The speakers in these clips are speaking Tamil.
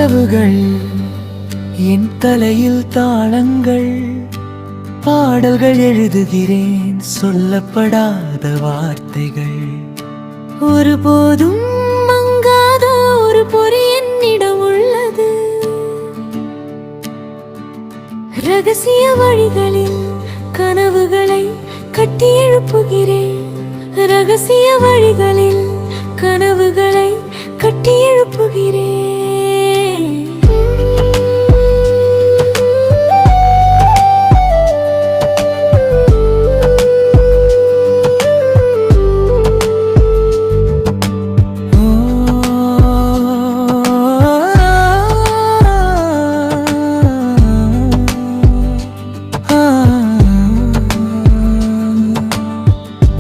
இரவுகள் என் தலையில் தாளங்கள், பாடல்கள் எழுதுகிறேன் சொல்லப்படாத வார்த்தைகள். ஒருபோதும் மங்காத ஒரு பொறி என்னிடம் உள்ளது. ரகசிய வழிகளில் கனவுகளை கட்டி எழுப்புகிறேன். ரகசிய வழிகளில் கனவுகளை கட்டி எழுப்புகிறேன்.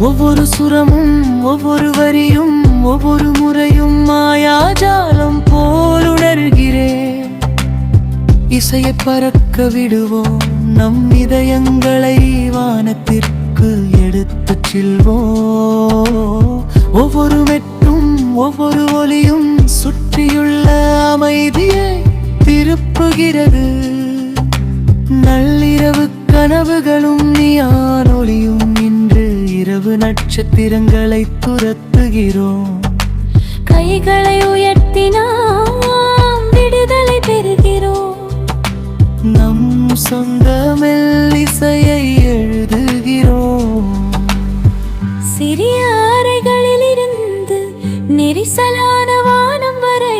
ஒவ்வொரு சுரமும் ஒவ்வொரு வரியும் ஒவ்வொரு முறையும் மாயாஜாலம் போல் உணர்கிறேன். இசையை பறக்க விடுவோம், நம் இதயங்களை வானத்திற்கு எடுத்துச் செல்வோம். ஒவ்வொரு மெட்டும் ஒவ்வொரு ஒலியும் சுற்றியுள்ள அமைதியை திருப்புகிறது. நள்ளிரவு கனவுகளும் நீயான் ஒளியும் இன்று இரவு நட்சத்திரங்களை துரத்துகிறோம். கைகளை உயர்த்தி நாம் விடுதலை பெறுகிறோம். நம் சொந்த மெல்லிசையை எழுதுகிறோம். சிறிய அறைகளில் இருந்து நெரிசலான வானம் வரை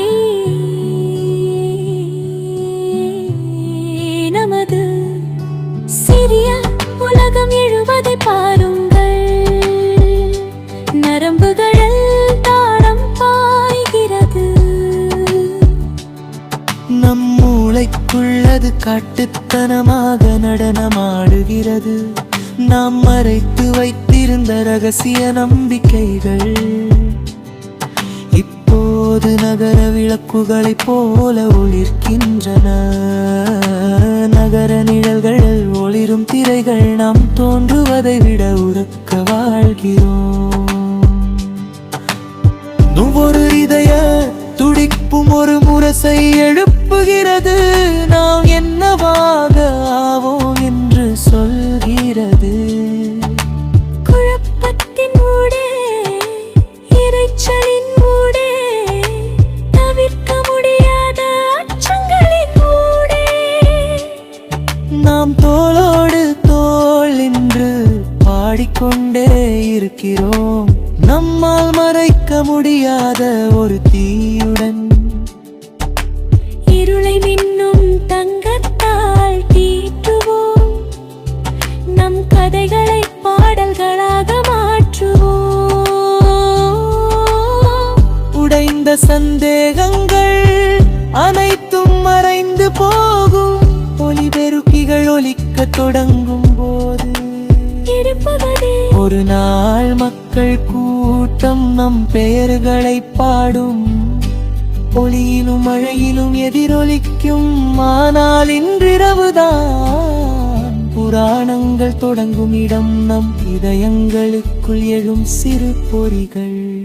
நமது சிறிய உலகம் எழுவதை பாருங்கள். நரம்புகளில் தாளம் பாய்கிறது. நம் மூளைக்குள்ளது காட்டுத்தனமாக நடனமாடுகிறது. நாம் மறைத்து வைத்திருந்த ரகசிய நம்பிக்கைகள் இப்போது நகர விளக்குகளைப் போல ஒளிர்கின்றன. நகர நிழல்களில் ஒளிரும் திரைகள் நாம் தோன்றுவதை விட உறக்க வாழ்கிறோம். ஒவ்வொரு இதய துடிப்பும் ஒரு முரசை எழுப்புகிறது. நாம் என்னவாக ஆவோம் என்று சொல்கிறது. குழப்பத்தின் ஊடே இரைச்சலின் ஊடே தவிர்க்க முடியாத அச்சங்களின் ஊடே நாம் தோளோடு தோள் என்று பாடிக்கொண்டே இருக்கிறோம். நம்மால் மறைக்க முடியாத ஒரு தீயுடன். இருளை மின்னும் தங்கத்தால் தீட்டுவோம். நம் கதைகளை பாடல்களாக மாற்றுவோம். உடைந்த சந்தேகங்கள் அனைத்தும் மறைந்து போகும். ஒலிபெருக்கிகள் ஒலிக்க தொடங்கும் போது ஒரு நாள் மக்கள் கூட்டம் நம் பெயர்களை பாடும். ஒளியிலும் மழையிலும் எதிரொலிக்கும். ஆனால் இன்றிரவுதான் புராணங்கள் தொடங்கும் இடம். நம் இதயங்களுக்குள் எழும் சிறு பொறிகள்.